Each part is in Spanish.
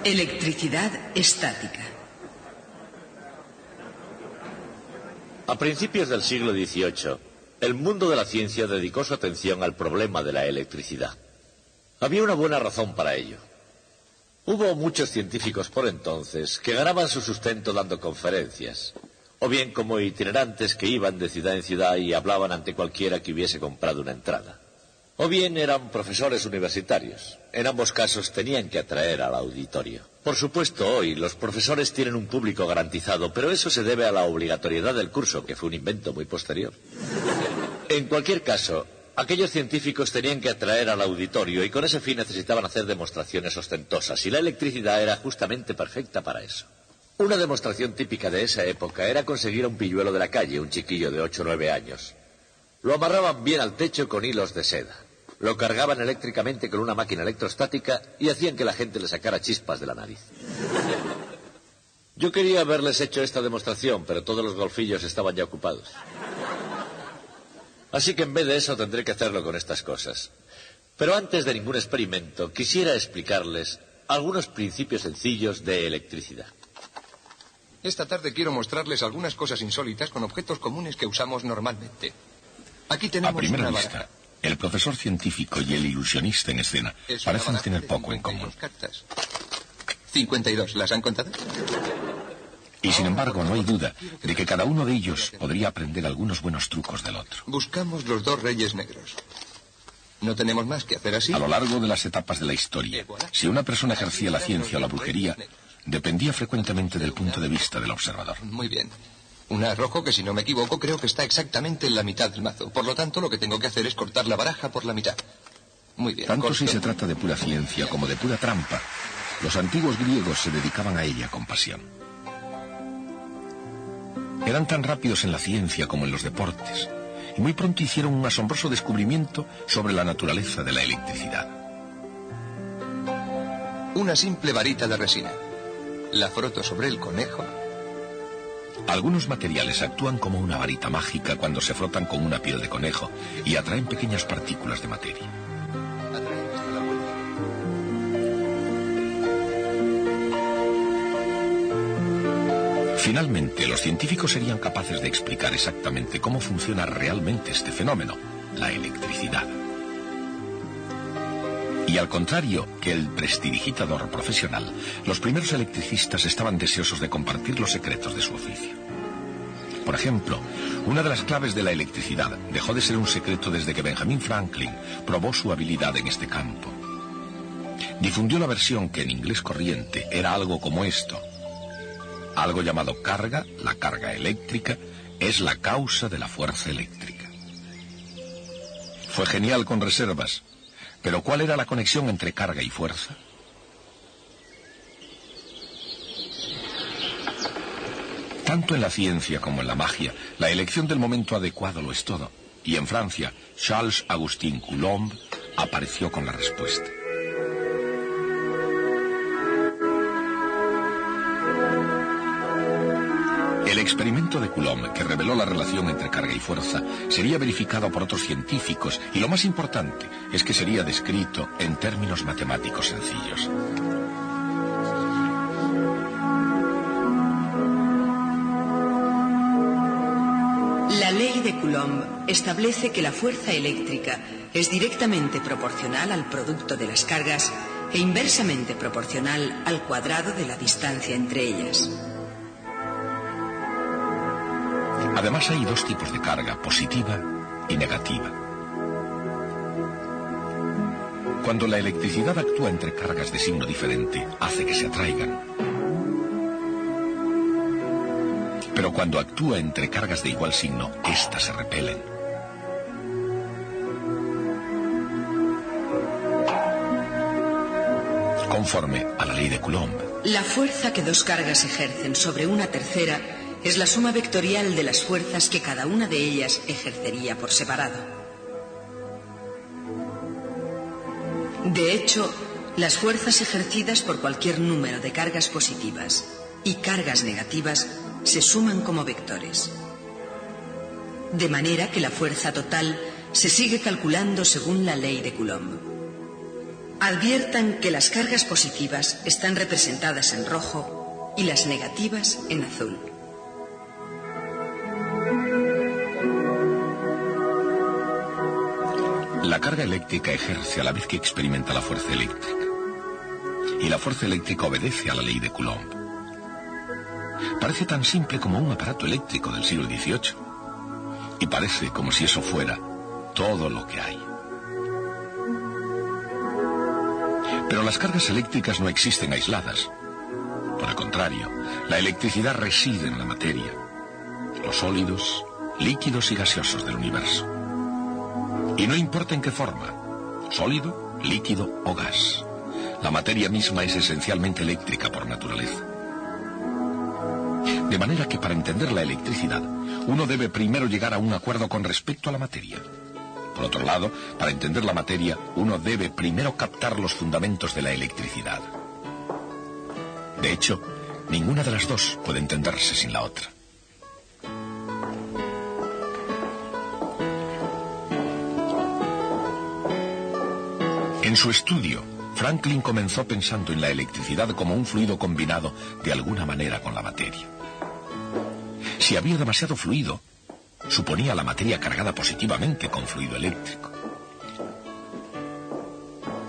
Electricidad estática. A principios del siglo XVIII, el mundo de la ciencia dedicó su atención al problema de la electricidad. Había una buena razón para ello. Hubo muchos científicos por entonces que ganaban su sustento dando conferencias, o bien como itinerantes que iban de ciudad en ciudad y hablaban ante cualquiera que hubiese comprado una entrada. O bien eran profesores universitarios. En ambos casos tenían que atraer al auditorio. Por supuesto, hoy los profesores tienen un público garantizado, pero eso se debe a la obligatoriedad del curso, que fue un invento muy posterior. En cualquier caso, aquellos científicos tenían que atraer al auditorio y con ese fin necesitaban hacer demostraciones ostentosas, y la electricidad era justamente perfecta para eso. Una demostración típica de esa época era conseguir a un pilluelo de la calle, un chiquillo de 8 o 9 años. Lo amarraban bien al techo con hilos de seda. Lo cargaban eléctricamente con una máquina electrostática y hacían que la gente le sacara chispas de la nariz. Yo quería haberles hecho esta demostración, pero todos los golfillos estaban ya ocupados. Así que en vez de eso tendré que hacerlo con estas cosas. Pero antes de ningún experimento, quisiera explicarles algunos principios sencillos de electricidad. Esta tarde quiero mostrarles algunas cosas insólitas con objetos comunes que usamos normalmente. Aquí tenemos a primera una vista, baraja. El profesor científico y el ilusionista en escena parecen tener poco en común. Cartas. 52, ¿las han contado? Y sin embargo, no hay duda de que cada uno de ellos podría aprender algunos buenos trucos del otro. Buscamos los 2 reyes negros. No tenemos más que hacer así. A lo largo de las etapas de la historia, si una persona ejercía la ciencia o la brujería, dependía frecuentemente del punto de vista del observador. Muy bien. Un as rojo que, si no me equivoco, creo que está exactamente en la mitad del mazo. Por lo tanto, lo que tengo que hacer es cortar la baraja por la mitad. Muy bien. Tanto si se trata de pura ciencia como de pura trampa, los antiguos griegos se dedicaban a ella con pasión. Eran tan rápidos en la ciencia como en los deportes, y muy pronto hicieron un asombroso descubrimiento sobre la naturaleza de la electricidad. Una simple varita de resina. La froto sobre el conejo. Algunos materiales actúan como una varita mágica cuando se frotan con una piel de conejo y atraen pequeñas partículas de materia. Finalmente, los científicos serían capaces de explicar exactamente cómo funciona realmente este fenómeno, la electricidad. Y al contrario que el prestidigitador profesional, los primeros electricistas estaban deseosos de compartir los secretos de su oficio. Por ejemplo, una de las claves de la electricidad dejó de ser un secreto desde que Benjamin Franklin probó su habilidad en este campo. Difundió la versión que en inglés corriente era algo como esto: algo llamado carga, la carga eléctrica, es la causa de la fuerza eléctrica. Fue genial con reservas. Pero ¿cuál era la conexión entre carga y fuerza? Tanto en la ciencia como en la magia, la elección del momento adecuado lo es todo. Y en Francia, Charles-Augustin Coulomb apareció con la respuesta. El experimento de Coulomb, que reveló la relación entre carga y fuerza, sería verificado por otros científicos, y lo más importante es que sería descrito en términos matemáticos sencillos. La ley de Coulomb establece que la fuerza eléctrica es directamente proporcional al producto de las cargas e inversamente proporcional al cuadrado de la distancia entre ellas. Además, hay 2 tipos de carga, positiva y negativa. Cuando la electricidad actúa entre cargas de signo diferente, hace que se atraigan. Pero cuando actúa entre cargas de igual signo, éstas se repelen. Conforme a la ley de Coulomb, la fuerza que 2 cargas ejercen sobre una tercera es la suma vectorial de las fuerzas que cada una de ellas ejercería por separado. De hecho, las fuerzas ejercidas por cualquier número de cargas positivas y cargas negativas se suman como vectores. De manera que la fuerza total se sigue calculando según la ley de Coulomb. Adviertan que las cargas positivas están representadas en rojo y las negativas en azul. La carga eléctrica ejerce a la vez que experimenta la fuerza eléctrica. Y la fuerza eléctrica obedece a la ley de Coulomb. Parece tan simple como un aparato eléctrico del siglo XVIII. Y parece como si eso fuera todo lo que hay. Pero las cargas eléctricas no existen aisladas. Por el contrario, la electricidad reside en la materia, los sólidos, líquidos y gaseosos del universo. Y no importa en qué forma, sólido, líquido o gas, la materia misma es esencialmente eléctrica por naturaleza. De manera que para entender la electricidad, uno debe primero llegar a un acuerdo con respecto a la materia. Por otro lado, para entender la materia, uno debe primero captar los fundamentos de la electricidad. De hecho, ninguna de las dos puede entenderse sin la otra. En su estudio, Franklin comenzó pensando en la electricidad como un fluido combinado de alguna manera con la materia. Si había demasiado fluido, suponía la materia cargada positivamente con fluido eléctrico.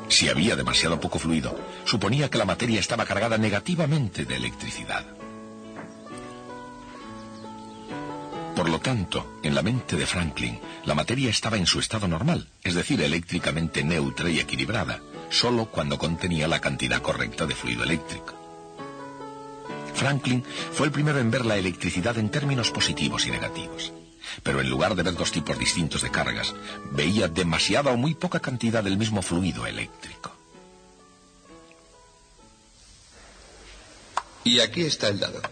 Si había demasiado poco fluido, suponía que la materia estaba cargada negativamente de electricidad. Por lo tanto, en la mente de Franklin, la materia estaba en su estado normal, es decir, eléctricamente neutra y equilibrada, solo cuando contenía la cantidad correcta de fluido eléctrico. Franklin fue el primero en ver la electricidad en términos positivos y negativos. Pero en lugar de ver dos tipos distintos de cargas, veía demasiada o muy poca cantidad del mismo fluido eléctrico. Y aquí está el dado.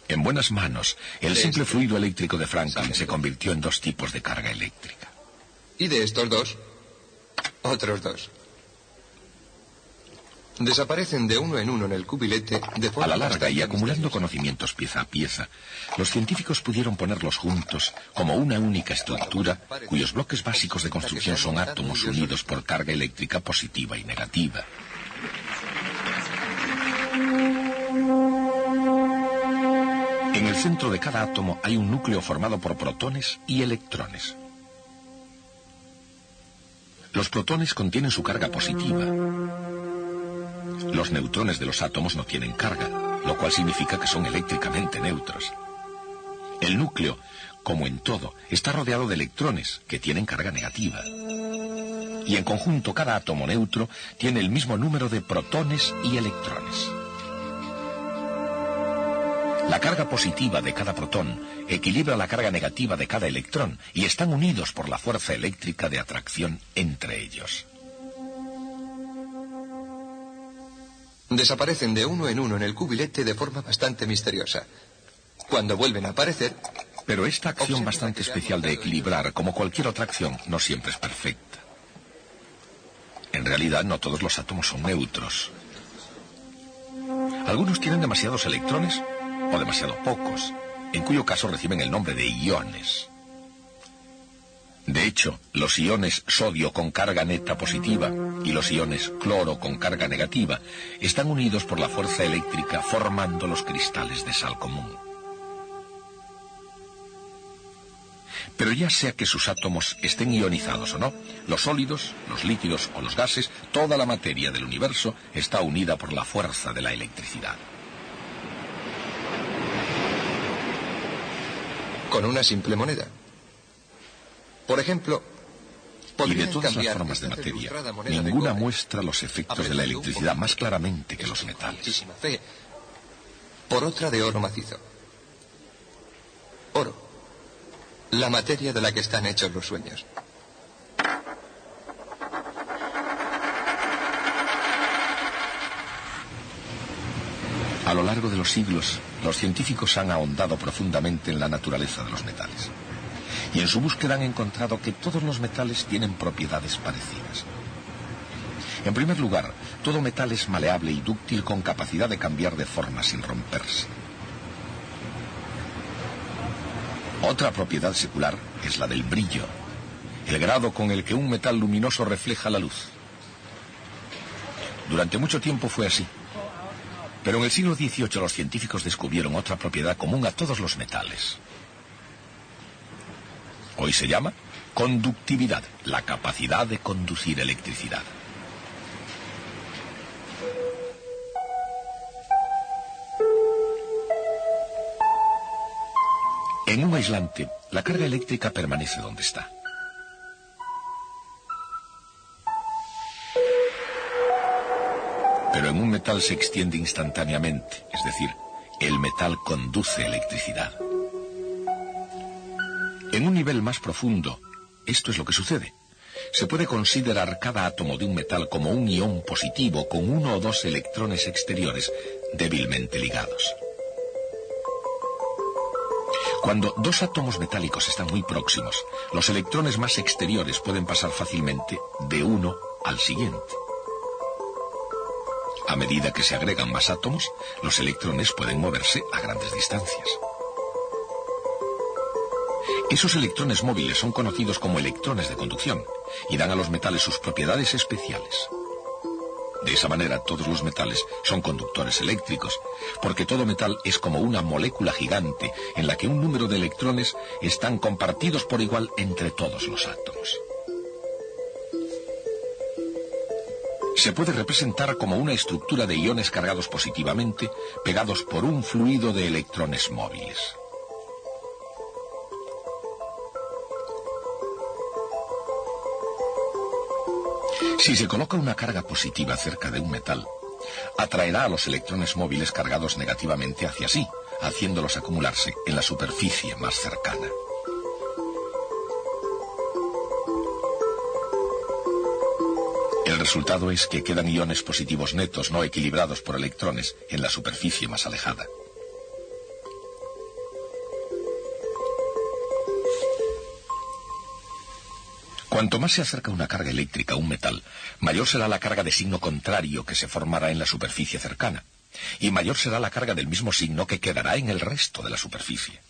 En buenas manos, el simple fluido eléctrico de Franklin se convirtió en dos tipos de carga eléctrica. Y de estos dos, otros dos. Desaparecen de uno en uno en el cubilete de forma... A la larga y acumulando conocimientos pieza a pieza, los científicos pudieron ponerlos juntos como una única estructura cuyos bloques básicos de construcción son átomos unidos por carga eléctrica positiva y negativa. En el centro de cada átomo hay un núcleo formado por protones y electrones. Los protones contienen su carga positiva. Los neutrones de los átomos no tienen carga, lo cual significa que son eléctricamente neutros. El núcleo, como en todo, está rodeado de electrones que tienen carga negativa. Y en conjunto, cada átomo neutro tiene el mismo número de protones y electrones. La carga positiva de cada protón equilibra la carga negativa de cada electrón y están unidos por la fuerza eléctrica de atracción entre ellos. Desaparecen de uno en uno en el cubilete de forma bastante misteriosa. Cuando vuelven a aparecer... Pero esta acción bastante especial de equilibrar, como cualquier otra acción, no siempre es perfecta. En realidad, no todos los átomos son neutros. Algunos tienen demasiados electrones o demasiado pocos, en cuyo caso reciben el nombre de iones. De hecho, los iones sodio con carga neta positiva y los iones cloro con carga negativa están unidos por la fuerza eléctrica formando los cristales de sal común. Pero ya sea que sus átomos estén ionizados o no, los sólidos, los líquidos o los gases, toda la materia del universo está unida por la fuerza de la electricidad. Con una simple moneda. Por ejemplo, y de todas las formas de materia, ninguna muestra los efectos de la electricidad más claramente que los metales. Por otra de oro macizo. Oro. La materia de la que están hechos los sueños. A lo largo de los siglos, los científicos han ahondado profundamente en la naturaleza de los metales. Y en su búsqueda han encontrado que todos los metales tienen propiedades parecidas. En primer lugar, todo metal es maleable y dúctil con capacidad de cambiar de forma sin romperse. Otra propiedad secular es la del brillo, el grado con el que un metal luminoso refleja la luz. Durante mucho tiempo fue así. Pero en el siglo XVIII los científicos descubrieron otra propiedad común a todos los metales. Hoy se llama conductividad, la capacidad de conducir electricidad. En un aislante, la carga eléctrica permanece donde está. Pero en un metal se extiende instantáneamente, es decir, el metal conduce electricidad. En un nivel más profundo, esto es lo que sucede. Se puede considerar cada átomo de un metal como un ion positivo con 1 o 2 electrones exteriores débilmente ligados. Cuando 2 átomos metálicos están muy próximos, los electrones más exteriores pueden pasar fácilmente de uno al siguiente. A medida que se agregan más átomos, los electrones pueden moverse a grandes distancias. Esos electrones móviles son conocidos como electrones de conducción y dan a los metales sus propiedades especiales. De esa manera, todos los metales son conductores eléctricos, porque todo metal es como una molécula gigante en la que un número de electrones están compartidos por igual entre todos los átomos. Se puede representar como una estructura de iones cargados positivamente, pegados por un fluido de electrones móviles. Si se coloca una carga positiva cerca de un metal, atraerá a los electrones móviles cargados negativamente hacia sí, haciéndolos acumularse en la superficie más cercana. El resultado es que quedan iones positivos netos no equilibrados por electrones en la superficie más alejada. Cuanto más se acerca una carga eléctrica a un metal, mayor será la carga de signo contrario que se formará en la superficie cercana, y mayor será la carga del mismo signo que quedará en el resto de la superficie.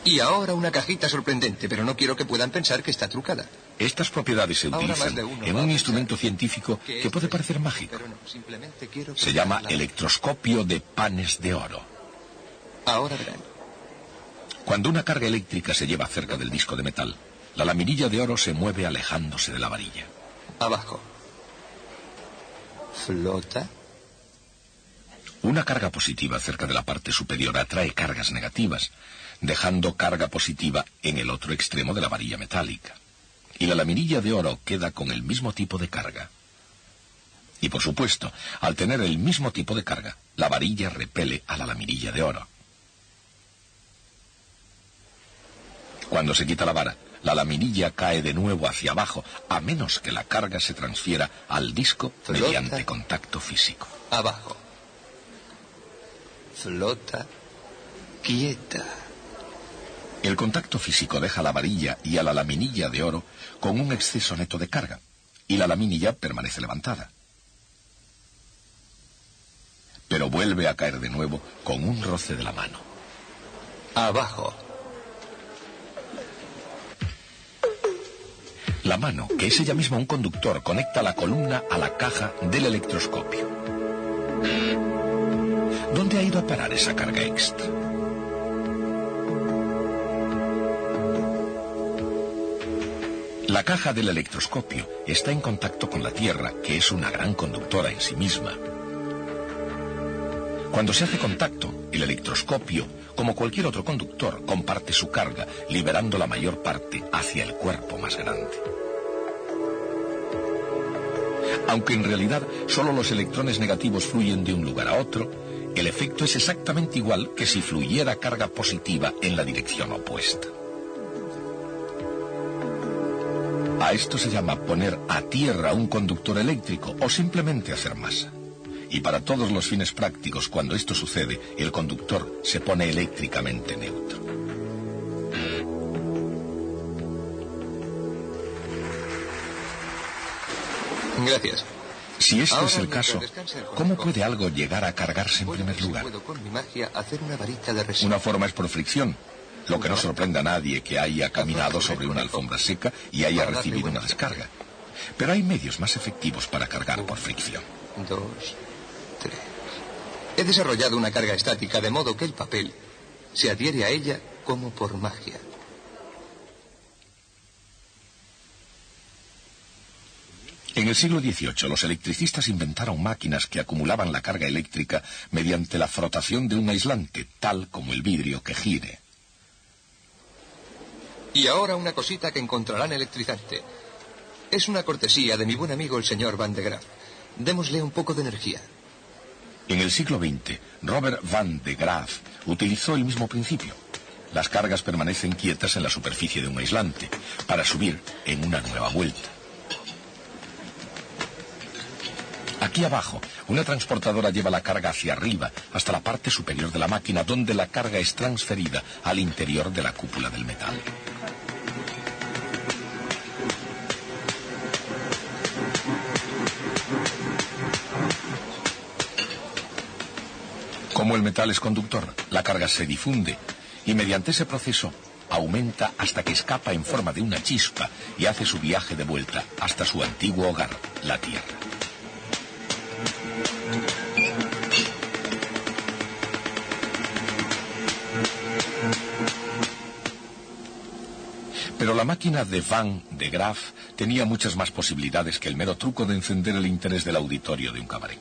Y ahora una cajita sorprendente, pero no quiero que puedan pensar que está trucada. Estas propiedades se utilizan en un instrumento científico que puede parecer mágico. Se llama electroscopio de panes de oro. Ahora verán. Cuando una carga eléctrica se lleva cerca del disco de metal, la laminilla de oro se mueve alejándose de la varilla. Abajo. Flota. Una carga positiva cerca de la parte superior atrae cargas negativas, dejando carga positiva en el otro extremo de la varilla metálica. Y la laminilla de oro queda con el mismo tipo de carga. Y por supuesto, al tener el mismo tipo de carga, la varilla repele a la laminilla de oro. Cuando se quita la vara, la laminilla cae de nuevo hacia abajo, a menos que la carga se transfiera al disco mediante contacto físico. Abajo. Flota. Quieta. El contacto físico deja la varilla y a la laminilla de oro con un exceso neto de carga, y la laminilla permanece levantada. Pero vuelve a caer de nuevo con un roce de la mano. Abajo. La mano, que es ella misma un conductor, conecta la columna a la caja del electroscopio. ¿Dónde ha ido a parar esa carga extra? La caja del electroscopio está en contacto con la Tierra, que es una gran conductora en sí misma. Cuando se hace contacto, el electroscopio, como cualquier otro conductor, comparte su carga, liberando la mayor parte hacia el cuerpo más grande. Aunque en realidad solo los electrones negativos fluyen de un lugar a otro, el efecto es exactamente igual que si fluyera carga positiva en la dirección opuesta. A esto se llama poner a tierra un conductor eléctrico o simplemente hacer masa. Y para todos los fines prácticos, cuando esto sucede, el conductor se pone eléctricamente neutro. Gracias. Si este es el caso, ¿cómo puede algo llegar a cargarse en primer lugar? Puedo con mi magia hacer una varita de resina. Una forma es por fricción. lo que no sorprende a nadie que haya caminado sobre una alfombra seca y haya recibido una descarga. Pero hay medios más efectivos para cargar por fricción. 2, 3. He desarrollado una carga estática de modo que el papel se adhiere a ella como por magia. En el siglo XVIII, los electricistas inventaron máquinas que acumulaban la carga eléctrica mediante la frotación de un aislante, tal como el vidrio que gire. Y ahora una cosita que encontrarán electrizante. Es una cortesía de mi buen amigo el señor Van de Graaff. Démosle un poco de energía. En el siglo XX, Robert Van de Graaff utilizó el mismo principio. Las cargas permanecen quietas en la superficie de un aislante para subir en una nueva vuelta. Aquí abajo, una transportadora lleva la carga hacia arriba, hasta la parte superior de la máquina, donde la carga es transferida al interior de la cúpula del metal. Como el metal es conductor, la carga se difunde y mediante ese proceso aumenta hasta que escapa en forma de una chispa y hace su viaje de vuelta hasta su antiguo hogar, la Tierra. Pero la máquina de Van de Graaff tenía muchas más posibilidades que el mero truco de encender el interés del auditorio de un cabaret.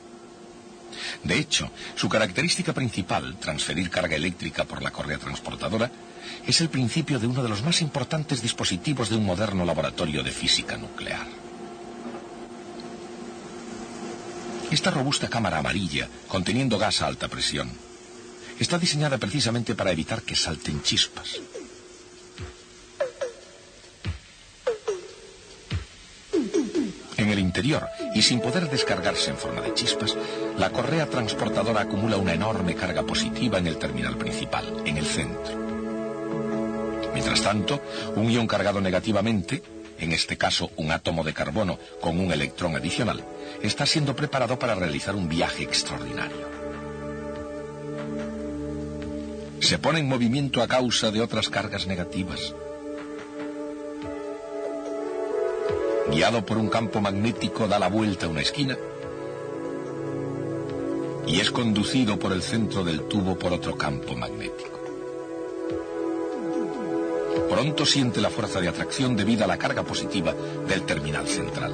De hecho, su característica principal, transferir carga eléctrica por la correa transportadora, es el principio de uno de los más importantes dispositivos de un moderno laboratorio de física nuclear. Esta robusta cámara amarilla, conteniendo gas a alta presión, está diseñada precisamente para evitar que salten chispas. En el interior, y sin poder descargarse en forma de chispas, la correa transportadora acumula una enorme carga positiva en el terminal principal, en el centro. Mientras tanto, un ion cargado negativamente, en este caso un átomo de carbono con un electrón adicional, está siendo preparado para realizar un viaje extraordinario. Se pone en movimiento a causa de otras cargas negativas. Guiado por un campo magnético, da la vuelta a una esquina y es conducido por el centro del tubo por otro campo magnético. Pronto siente la fuerza de atracción debido a la carga positiva del terminal central.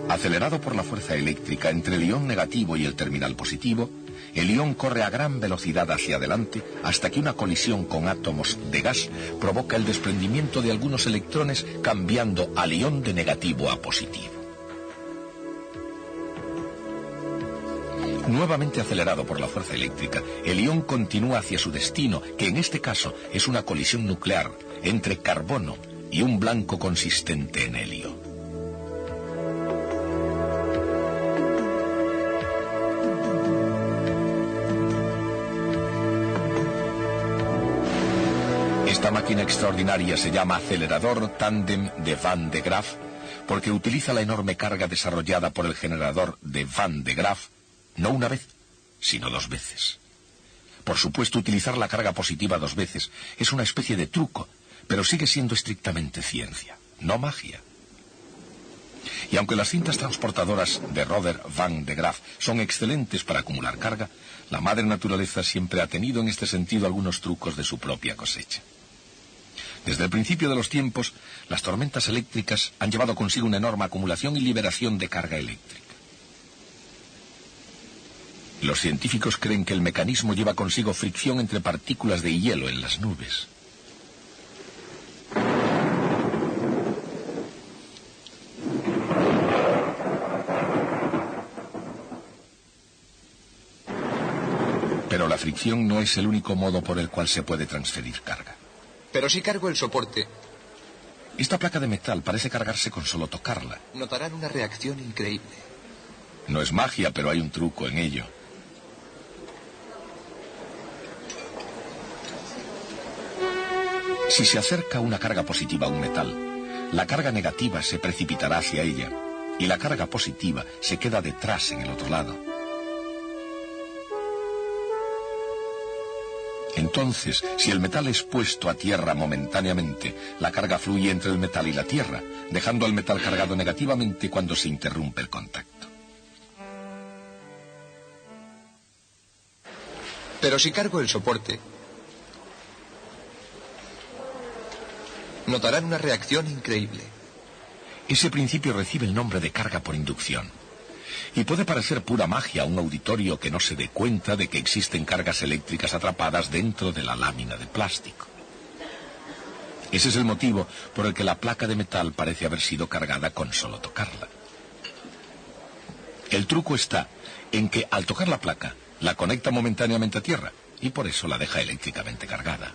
Acelerado por la fuerza eléctrica entre el ion negativo y el terminal positivo, el ion corre a gran velocidad hacia adelante hasta que una colisión con átomos de gas provoca el desprendimiento de algunos electrones, cambiando al ion de negativo a positivo. Nuevamente acelerado por la fuerza eléctrica, el ion continúa hacia su destino, que en este caso es una colisión nuclear entre carbono y un blanco consistente en helio. Esta máquina extraordinaria se llama acelerador tándem de Van de Graaff porque utiliza la enorme carga desarrollada por el generador de Van de Graaff no una vez, sino 2 veces. Por supuesto, utilizar la carga positiva 2 veces es una especie de truco, pero sigue siendo estrictamente ciencia, no magia. Y aunque las cintas transportadoras de Robert Van de Graaff son excelentes para acumular carga, la madre naturaleza siempre ha tenido en este sentido algunos trucos de su propia cosecha. Desde el principio de los tiempos, las tormentas eléctricas han llevado consigo una enorme acumulación y liberación de carga eléctrica. Los científicos creen que el mecanismo lleva consigo fricción entre partículas de hielo en las nubes. Pero la fricción no es el único modo por el cual se puede transferir carga. Pero si cargo el soporte... Esta placa de metal parece cargarse con solo tocarla. Notarán una reacción increíble. No es magia, pero hay un truco en ello. Si se acerca una carga positiva a un metal, la carga negativa se precipitará hacia ella y la carga positiva se queda detrás en el otro lado. Entonces, si el metal es puesto a tierra momentáneamente, la carga fluye entre el metal y la tierra, dejando al metal cargado negativamente cuando se interrumpe el contacto. Pero si cargo el soporte, notarán una reacción increíble. Ese principio recibe el nombre de carga por inducción. Y puede parecer pura magia a un auditorio que no se dé cuenta de que existen cargas eléctricas atrapadas dentro de la lámina de plástico. Ese es el motivo por el que la placa de metal parece haber sido cargada con solo tocarla. El truco está en que al tocar la placa, la conecta momentáneamente a tierra y por eso la deja eléctricamente cargada.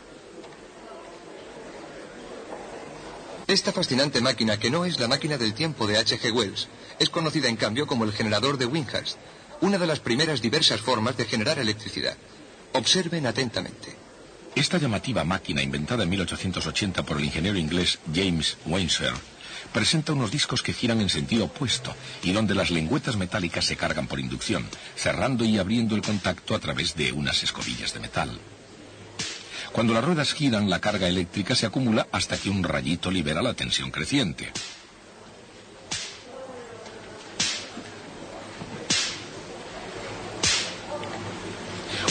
Esta fascinante máquina, que no es la máquina del tiempo de H.G. Wells, es conocida en cambio como el generador de Winghurst, una de las primeras diversas formas de generar electricidad. Observen atentamente. Esta llamativa máquina, inventada en 1880 por el ingeniero inglés James Wainsworth, presenta unos discos que giran en sentido opuesto y donde las lengüetas metálicas se cargan por inducción, cerrando y abriendo el contacto a través de unas escobillas de metal. Cuando las ruedas giran, la carga eléctrica se acumula hasta que un rayito libera la tensión creciente.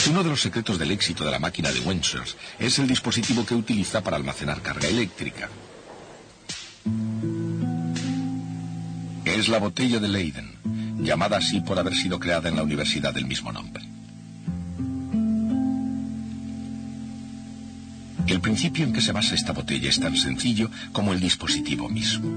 Uno de los secretos del éxito de la máquina de Wainsworth es el dispositivo que utiliza para almacenar carga eléctrica. Es la botella de Leyden, llamada así por haber sido creada en la universidad del mismo nombre. El principio en que se basa esta botella es tan sencillo como el dispositivo mismo.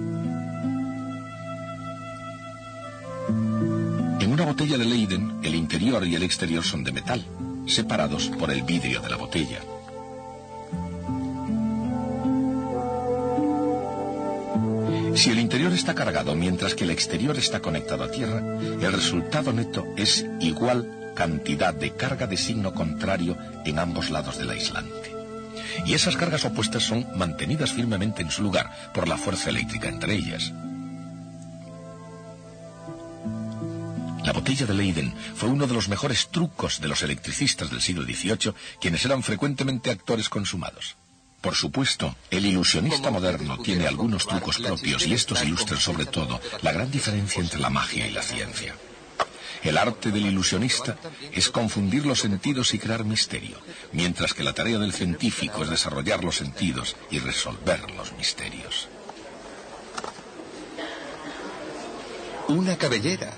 En una botella de Leyden, el interior y el exterior son de metal, separados por el vidrio de la botella. Si el interior está cargado mientras que el exterior está conectado a tierra, el resultado neto es igual cantidad de carga de signo contrario en ambos lados del aislante. Y esas cargas opuestas son mantenidas firmemente en su lugar por la fuerza eléctrica entre ellas. La botella de Leyden fue uno de los mejores trucos de los electricistas del siglo XVIII, quienes eran frecuentemente actores consumados. Por supuesto, el ilusionista moderno tiene algunos trucos propios y estos ilustran sobre todo la gran diferencia entre la magia y la ciencia. El arte del ilusionista es confundir los sentidos y crear misterio, mientras que la tarea del científico es desarrollar los sentidos y resolver los misterios. Una cabellera.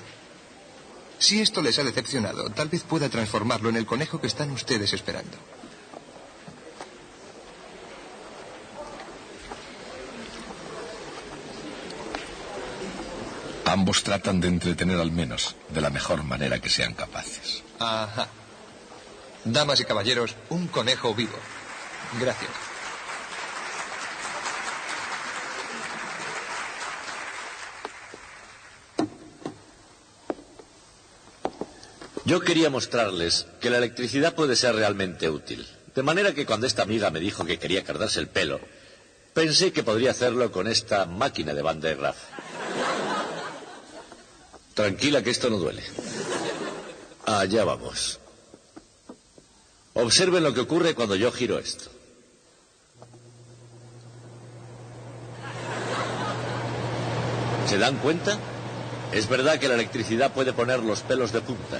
Si esto les ha decepcionado, tal vez pueda transformarlo en el conejo que están ustedes esperando. Ambos tratan de entretener al menos de la mejor manera que sean capaces. Ajá. Damas y caballeros, un conejo vivo. Gracias. Yo quería mostrarles que la electricidad puede ser realmente útil. De manera que cuando esta amiga me dijo que quería cortarse el pelo, pensé que podría hacerlo con esta máquina de Van de Graaff. Tranquila que esto no duele. Allá vamos. Observen lo que ocurre cuando yo giro esto. ¿Se dan cuenta? Es verdad que la electricidad puede poner los pelos de punta.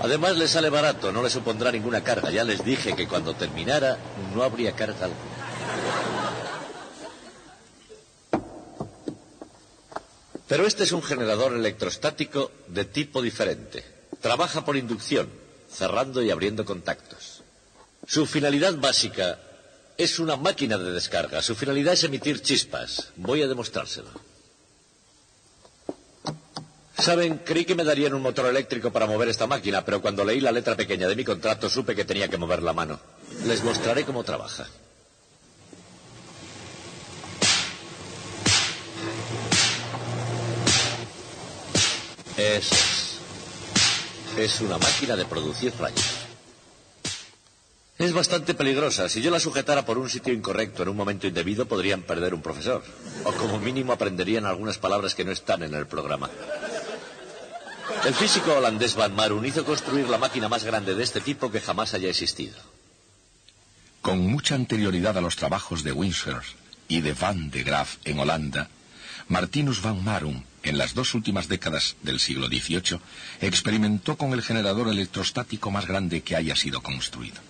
Además les sale barato, no les supondrá ninguna carga. Ya les dije que cuando terminara no habría carga alguna. Pero este es un generador electrostático de tipo diferente. Trabaja por inducción, cerrando y abriendo contactos. Su finalidad básica es una máquina de descarga. Su finalidad es emitir chispas. Voy a demostrárselo. Saben, creí que me darían un motor eléctrico para mover esta máquina, pero cuando leí la letra pequeña de mi contrato supe que tenía que mover la mano. Les mostraré cómo trabaja. Eso es. Es una máquina de producir rayos. Es bastante peligrosa. Si yo la sujetara por un sitio incorrecto en un momento indebido, podrían perder un profesor. O como mínimo aprenderían algunas palabras que no están en el programa. El físico holandés Van Marum hizo construir la máquina más grande de este tipo que jamás haya existido. Con mucha anterioridad a los trabajos de Windsorst y de Van de Graaff en Holanda, Martinus Van Marum, en las 2 últimas décadas del siglo XVIII, experimentó con el generador electrostático más grande que haya sido construido.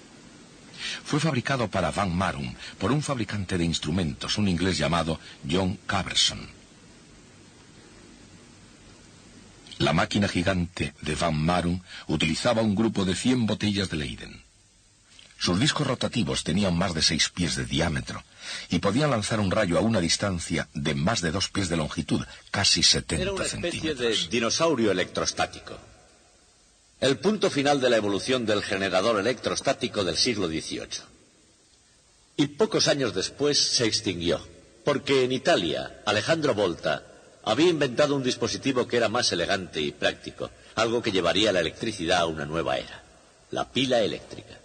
Fue fabricado para Van Marum por un fabricante de instrumentos, un inglés llamado John Caberson. La máquina gigante de Van Marum utilizaba un grupo de 100 botellas de Leyden. Sus discos rotativos tenían más de 6 pies de diámetro y podían lanzar un rayo a una distancia de más de 2 pies de longitud, casi 70 Era una centímetros. especie de dinosaurio electrostático. El punto final de la evolución del generador electrostático del siglo XVIII. Y pocos años después se extinguió, porque en Italia, Alejandro Volta había inventado un dispositivo que era más elegante y práctico, algo que llevaría la electricidad a una nueva era, la pila eléctrica.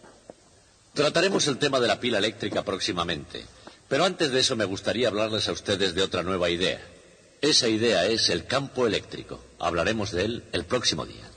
Trataremos el tema de la pila eléctrica próximamente, pero antes de eso me gustaría hablarles a ustedes de otra nueva idea. Esa idea es el campo eléctrico. Hablaremos de él el próximo día.